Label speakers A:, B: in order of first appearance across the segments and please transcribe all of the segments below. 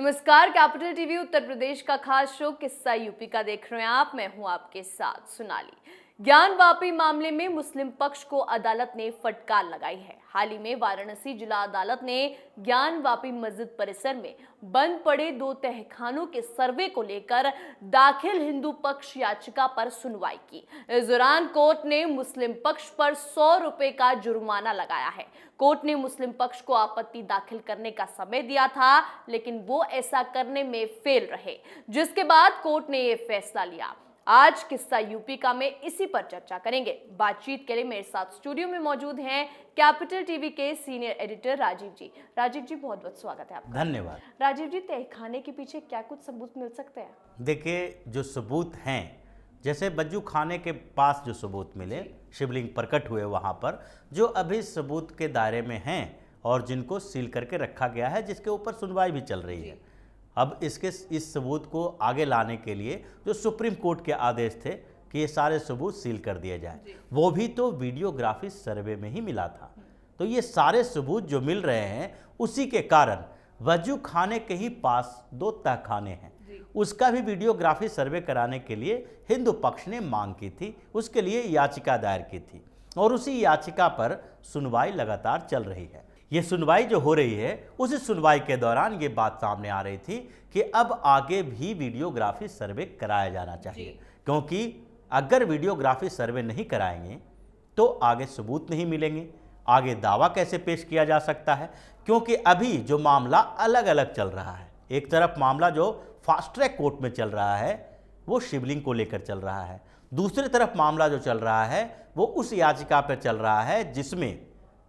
A: नमस्कार, capital TV Uttar Pradesh का खास शो किस्सा यूपी का देख रहे हैं आप। मैं हूं आपके साथ सोनाली। ज्ञान वापी मामले में मुस्लिम पक्ष को अदालत ने फटकार लगाई है। हाल ही में वाराणसी जिला अदालत ने ज्ञान वापी मस्जिद परिसर में बंद पड़े 2 तहखानों के सर्वे को लेकर दाखिल हिंदू पक्ष याचिका पर सुनवाई की। इस दौरान कोर्ट ने मुस्लिम पक्ष पर 100 रुपए का जुर्माना लगाया है। कोर्ट ने मुस्लिम पक्ष को आपत्ति दाखिल करने का समय दिया था, लेकिन वो ऐसा करने में फेल रहे, जिसके बाद कोर्ट ने ये फैसला लिया। आज किस्सा यूपी का में इसी पर चर्चा करेंगे। बातचीत के लिए मेरे साथ स्टूडियो में मौजूद हैं कैपिटल टीवी के सीनियर एडिटर राजीव जी। राजीव जी, बहुत बहुत स्वागत है आपका।
B: धन्यवाद।
A: राजीव जी, तहखाने के पीछे क्या कुछ सबूत मिल सकते हैं?
B: देखिए, जो सबूत हैं, जैसे बज्जू खाने के पास जो सबूत मिले, शिवलिंग प्रकट हुए वहाँ पर, जो अभी सबूत के दायरे में हैं और जिनको सील करके रखा गया है, जिसके ऊपर सुनवाई भी चल रही है। अब इस सबूत को आगे लाने के लिए जो सुप्रीम कोर्ट के आदेश थे कि ये सारे सबूत सील कर दिए जाए, वो भी तो वीडियोग्राफी सर्वे में ही मिला था। तो ये सारे सबूत जो मिल रहे हैं, उसी के कारण वजू खाने के ही पास 2 तहखाने हैं, उसका भी वीडियोग्राफी सर्वे कराने के लिए हिंदू पक्ष ने मांग की थी, उसके लिए याचिका दायर की थी और उसी याचिका पर सुनवाई लगातार चल रही है। ये सुनवाई जो हो रही है, उसी सुनवाई के दौरान ये बात सामने आ रही थी कि अब आगे भी वीडियोग्राफी सर्वे कराया जाना चाहिए, क्योंकि अगर वीडियोग्राफी सर्वे नहीं कराएंगे तो आगे सबूत नहीं मिलेंगे, आगे दावा कैसे पेश किया जा सकता है, क्योंकि अभी जो मामला अलग अलग चल रहा है। एक तरफ मामला जो फास्ट ट्रैक कोर्ट में चल रहा है वो शिवलिंग को लेकर चल रहा है, दूसरी तरफ मामला जो चल रहा है वो उस याचिका पर चल रहा है जिसमें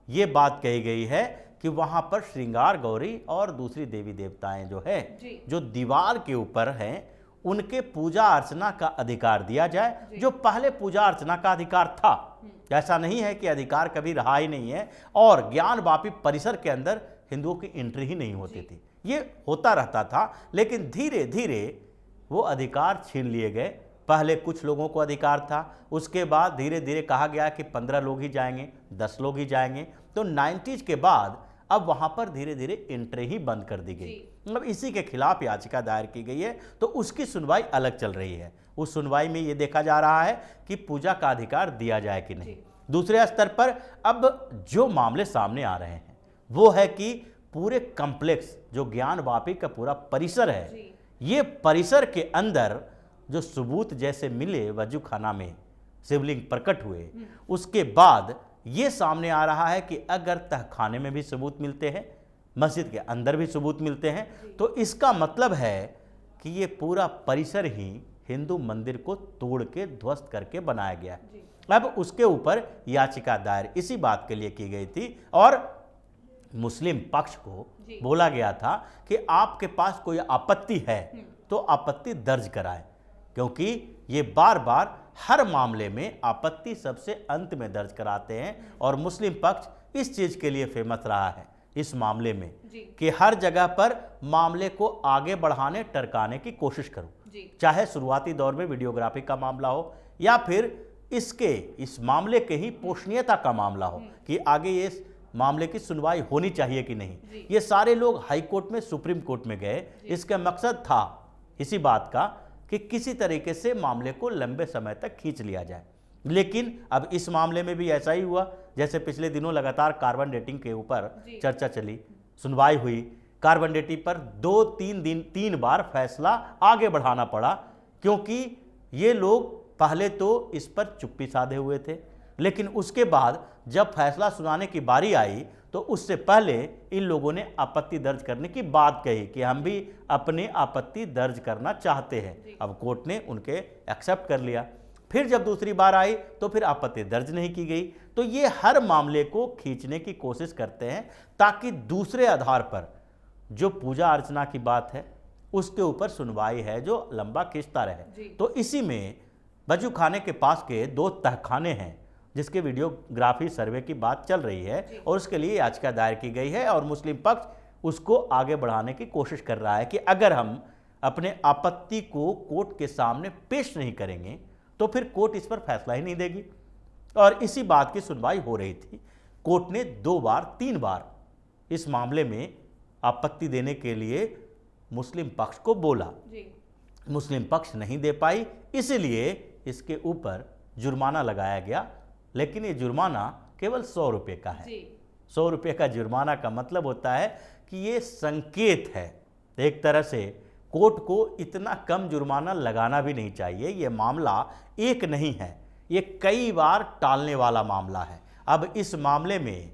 B: ये बात कही गई है कि वहां पर श्रृंगार गौरी और दूसरी देवी देवताएं जो है, जो दीवार के ऊपर हैं, उनके पूजा अर्चना का अधिकार दिया जाए, जो पहले पूजा अर्चना का अधिकार था। ऐसा नहीं है कि अधिकार कभी रहा ही नहीं है, और ज्ञान वापी परिसर के अंदर हिंदुओं की एंट्री ही नहीं होती थी। ये होता रहता था, लेकिन धीरे धीरे वो अधिकार छीन लिए गए। पहले कुछ लोगों को अधिकार था, उसके बाद धीरे धीरे कहा गया कि 15 लोग ही जाएंगे, 10 लोग ही जाएंगे। तो 90s के बाद अब वहां पर धीरे धीरे एंट्री ही बंद कर दी गई। अब इसी के खिलाफ याचिका दायर की गई है, तो उसकी सुनवाई अलग चल रही है। उस सुनवाई में ये देखा जा रहा है कि पूजा का अधिकार दिया जाए कि नहीं। दूसरे स्तर पर अब जो मामले सामने आ रहे हैं वो है कि पूरे कॉम्प्लेक्स जो ज्ञान वापी का पूरा परिसर है, ये परिसर के अंदर जो सबूत जैसे मिले वजू खाना में शिवलिंग प्रकट हुए, उसके बाद ये सामने आ रहा है कि अगर तहखाने में भी सबूत मिलते हैं, मस्जिद के अंदर भी सबूत मिलते हैं, तो इसका मतलब है कि ये पूरा परिसर ही हिंदू मंदिर को तोड़ के ध्वस्त करके बनाया गया है। अब उसके ऊपर याचिका दायर इसी बात के लिए की गई थी और मुस्लिम पक्ष को बोला गया था कि आपके पास कोई आपत्ति है तो आपत्ति दर्ज कराएं, क्योंकि ये बार बार हर मामले में आपत्ति सबसे अंत में दर्ज कराते हैं। और मुस्लिम पक्ष इस चीज के लिए फेमस रहा है इस मामले में कि हर जगह पर मामले को आगे बढ़ाने टरकाने की कोशिश करो, चाहे शुरुआती दौर में वीडियोग्राफी का मामला हो या फिर इस मामले के ही पोषणीयता का मामला हो कि आगे ये मामले की सुनवाई होनी चाहिए कि नहीं। ये सारे लोग हाई कोर्ट में, सुप्रीम कोर्ट में गए, इसका मकसद था इसी बात का कि किसी तरीके से मामले को लंबे समय तक खींच लिया जाए। लेकिन अब इस मामले में भी ऐसा ही हुआ, जैसे पिछले दिनों लगातार कार्बन डेटिंग के ऊपर चर्चा चली, सुनवाई हुई। कार्बन डेटिंग पर 3 बार फैसला आगे बढ़ाना पड़ा, क्योंकि ये लोग पहले तो इस पर चुप्पी साधे हुए थे, लेकिन उसके बाद जब फैसला सुनाने की बारी आई तो उससे पहले इन लोगों ने आपत्ति दर्ज करने की बात कही कि हम भी अपनी आपत्ति दर्ज करना चाहते हैं। अब कोर्ट ने उनके एक्सेप्ट कर लिया। फिर जब दूसरी बार आई तो फिर आपत्ति दर्ज नहीं की गई। तो ये हर मामले को खींचने की कोशिश करते हैं ताकि दूसरे आधार पर जो पूजा अर्चना की बात है उसके ऊपर सुनवाई है जो लंबा खींचता रहे। तो इसी में बज्जू खाने के पास के 2 तहखाने हैं जिसके वीडियोग्राफी सर्वे की बात चल रही है और उसके लिए याचिका दायर की गई है और मुस्लिम पक्ष उसको आगे बढ़ाने की कोशिश कर रहा है कि अगर हम अपने आपत्ति को कोर्ट के सामने पेश नहीं करेंगे तो फिर कोर्ट इस पर फैसला ही नहीं देगी। और इसी बात की सुनवाई हो रही थी। कोर्ट ने 3 बार इस मामले में आपत्ति देने के लिए मुस्लिम पक्ष को बोला।
A: जी।
B: मुस्लिम पक्ष नहीं दे पाई, इसलिए इसके ऊपर जुर्माना लगाया गया। लेकिन ये जुर्माना केवल 100 रुपये का है। 100 रुपये का जुर्माना का मतलब होता है कि ये संकेत है। एक तरह से कोर्ट को इतना कम जुर्माना लगाना भी नहीं चाहिए। ये मामला एक नहीं है, ये कई बार टालने वाला मामला है। अब इस मामले में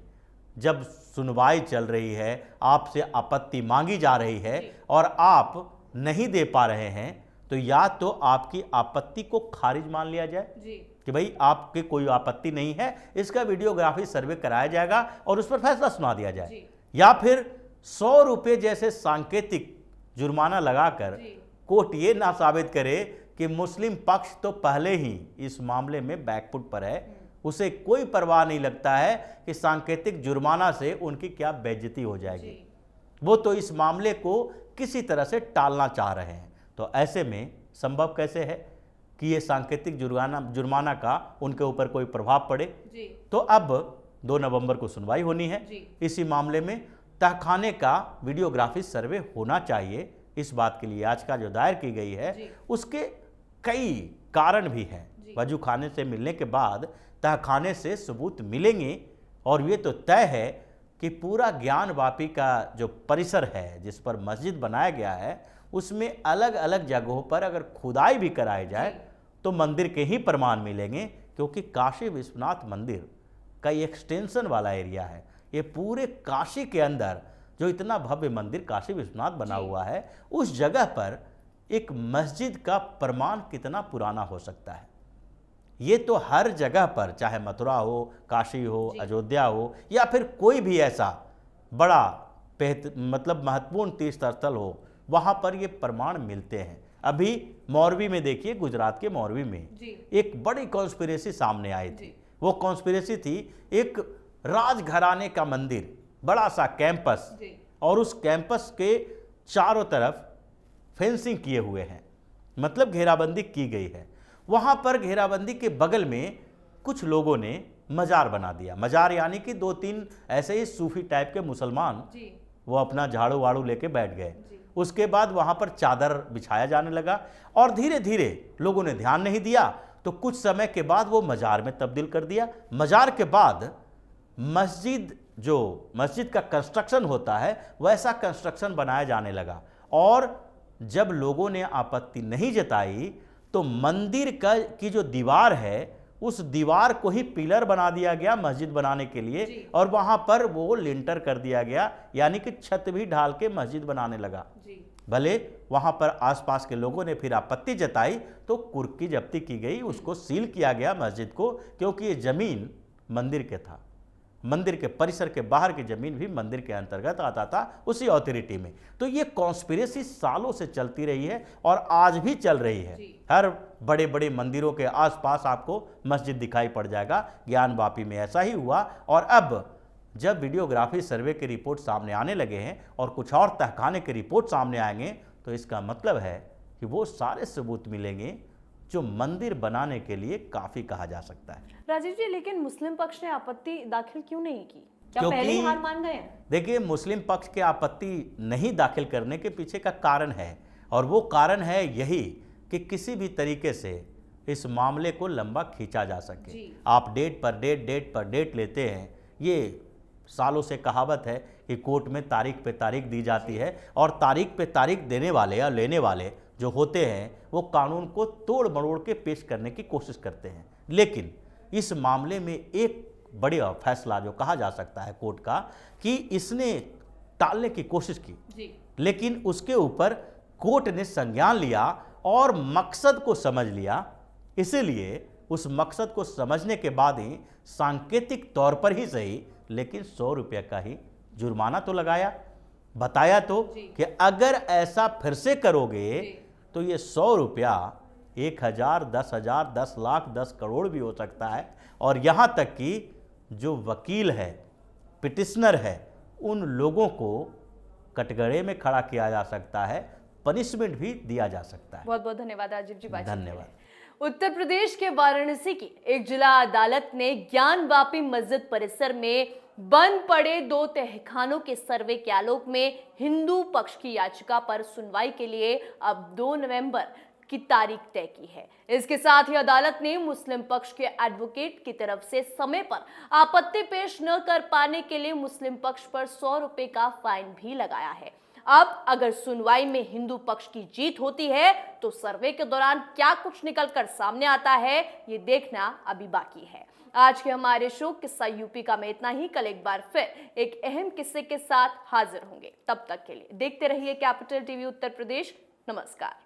B: जब सुनवाई चल रही है, आपसे आपत्ति मांगी जा रही है और आप नहीं दे पा रहे हैं, तो या तो आपकी आपत्ति को खारिज मान लिया जाए कि भाई आपके कोई आपत्ति नहीं है, इसका वीडियोग्राफी सर्वे कराया जाएगा और उस पर फैसला सुना दिया जाए, या फिर 100 रुपये जैसे सांकेतिक जुर्माना लगाकर कोर्ट ये ना साबित करे कि मुस्लिम पक्ष तो पहले ही इस मामले में बैकफुट पर है, उसे कोई परवाह नहीं लगता है कि सांकेतिक जुर्माना से उनकी क्या बेइज्जती हो जाएगी। वो तो इस मामले को किसी तरह से टालना चाह रहे हैं। तो ऐसे में संभव कैसे है कि ये सांकेतिक जुर्माना का उनके ऊपर कोई प्रभाव पड़े। तो अब 2 नवंबर को सुनवाई होनी है। इसी मामले में तहखाने का वीडियोग्राफी सर्वे होना चाहिए। इस बात के लिए याचिका जो दायर की गई है उसके कई कारण भी हैं। वजू खाने से मिलने के बाद तहखाने से सबूत मिलेंगे और ये तो तय है कि पूरा ज्ञान वापी का जो परिसर है जिस पर मस्जिद बनाया गया है, उसमें अलग अलग जगहों पर अगर खुदाई भी कराई जाए तो मंदिर के ही प्रमाण मिलेंगे, क्योंकि काशी विश्वनाथ मंदिर का एक्सटेंशन वाला एरिया है। ये पूरे काशी के अंदर जो इतना भव्य मंदिर काशी विश्वनाथ बना हुआ है, उस जगह पर एक मस्जिद का प्रमाण कितना पुराना हो सकता है। ये तो हर जगह पर, चाहे मथुरा हो, काशी हो, अयोध्या हो, या फिर कोई भी ऐसा बड़ा मतलब महत्वपूर्ण तीर्थ स्थल हो, वहाँ पर ये प्रमाण मिलते हैं। अभी मौरवी में देखिए, गुजरात के मौरवी में एक बड़ी कॉन्स्पिरेसी सामने आई थी। वो कॉन्स्पिरेसी थी एक राजघराने का मंदिर, बड़ा सा कैंपस, और उस कैंपस के चारों तरफ फेंसिंग किए हुए हैं, मतलब घेराबंदी की गई है। वहाँ पर घेराबंदी के बगल में कुछ लोगों ने मजार बना दिया। मजार यानी कि 2-3 ऐसे ही सूफी टाइप के मुसलमान वो अपना झाड़ू वाड़ू लेके बैठ गए। उसके बाद वहाँ पर चादर बिछाया जाने लगा और धीरे धीरे लोगों ने ध्यान नहीं दिया, तो कुछ समय के बाद वो मजार में तब्दील कर दिया। मजार के बाद मस्जिद का कंस्ट्रक्शन होता है, वैसा कंस्ट्रक्शन बनाया जाने लगा। और जब लोगों ने आपत्ति नहीं जताई तो मंदिर की जो दीवार है, उस दीवार को ही पिलर बना दिया गया मस्जिद बनाने के लिए, और वहां पर वो लिंटर कर दिया गया, यानी कि छत भी ढाल के मस्जिद बनाने लगा। भले वहां पर आसपास के लोगों ने फिर आपत्ति जताई तो कुर्क की जब्ती की गई, उसको सील किया गया मस्जिद को, क्योंकि ये जमीन मंदिर के था। मंदिर के परिसर के बाहर की जमीन भी मंदिर के अंतर्गत आता था, उसी अथॉरिटी में। तो ये कॉन्स्पिरेसी सालों से चलती रही है और आज भी चल रही है। हर बड़े बड़े मंदिरों के आसपास आपको मस्जिद दिखाई पड़ जाएगा। ज्ञान वापी में ऐसा ही हुआ। और अब जब वीडियोग्राफी सर्वे की रिपोर्ट सामने आने लगे हैं और कुछ और तहखाने की रिपोर्ट सामने आएंगे, तो इसका मतलब है कि वो सारे सबूत मिलेंगे जो मंदिर बनाने के लिए काफी कहा जा सकता है।
A: राजीव जी, लेकिन मुस्लिम पक्ष ने आपत्ति दाखिल क्यों नहीं की? क्या पहले ही हार मान गए हैं?
B: देखिए, मुस्लिम पक्ष के आपत्ति नहीं दाखिल करने के पीछे का कारण है, और वो कारण है यही कि किसी भी तरीके से इस मामले को लंबा खींचा जा सके। आप डेट पर डेट लेते हैं। ये सालों से कहावत है कि कोर्ट में तारीख पे तारीख दी जाती है, और तारीख पे तारीख देने वाले या लेने वाले जो होते हैं वो कानून को तोड़ मरोड़ के पेश करने की कोशिश करते हैं। लेकिन इस मामले में एक बड़ा फैसला जो कहा जा सकता है कोर्ट का, कि इसने टालने की कोशिश की, लेकिन उसके ऊपर कोर्ट ने संज्ञान लिया और मकसद को समझ लिया। इसीलिए उस मकसद को समझने के बाद ही सांकेतिक तौर पर ही सही, लेकिन 100 रुपये का ही जुर्माना तो लगाया। बताया तो कि अगर ऐसा फिर से करोगे तो ये 100 रुपया 1000, 10,000, 10 लाख, 10 करोड़ भी हो सकता है। और यहाँ तक कि जो वकील है, पिटिशनर है, उन लोगों को कटघरे में खड़ा किया जा सकता है, पनिशमेंट भी दिया जा सकता है।
A: बहुत बहुत धन्यवाद राजीव जी।
B: धन्यवाद।
A: उत्तर प्रदेश के वाराणसी की एक जिला अदालत ने ज्ञान वापी मस्जिद परिसर में बंद पड़े 2 तहखानों के सर्वे के आलोक में हिंदू पक्ष की याचिका पर सुनवाई के लिए अब 2 नवंबर की तारीख तय की है। इसके साथ ही अदालत ने मुस्लिम पक्ष के एडवोकेट की तरफ से समय पर आपत्ति पेश न कर पाने के लिए मुस्लिम पक्ष पर 100 रुपए का फाइन भी लगाया है। अब अगर सुनवाई में हिंदू पक्ष की जीत होती है तो सर्वे के दौरान क्या कुछ निकलकर सामने आता है, ये देखना अभी बाकी है। आज के हमारे शो किस्सा यूपी का में इतना ही। कल एक बार फिर एक अहम किस्से के साथ हाजिर होंगे। तब तक के लिए देखते रहिए कैपिटल टीवी उत्तर प्रदेश। नमस्कार।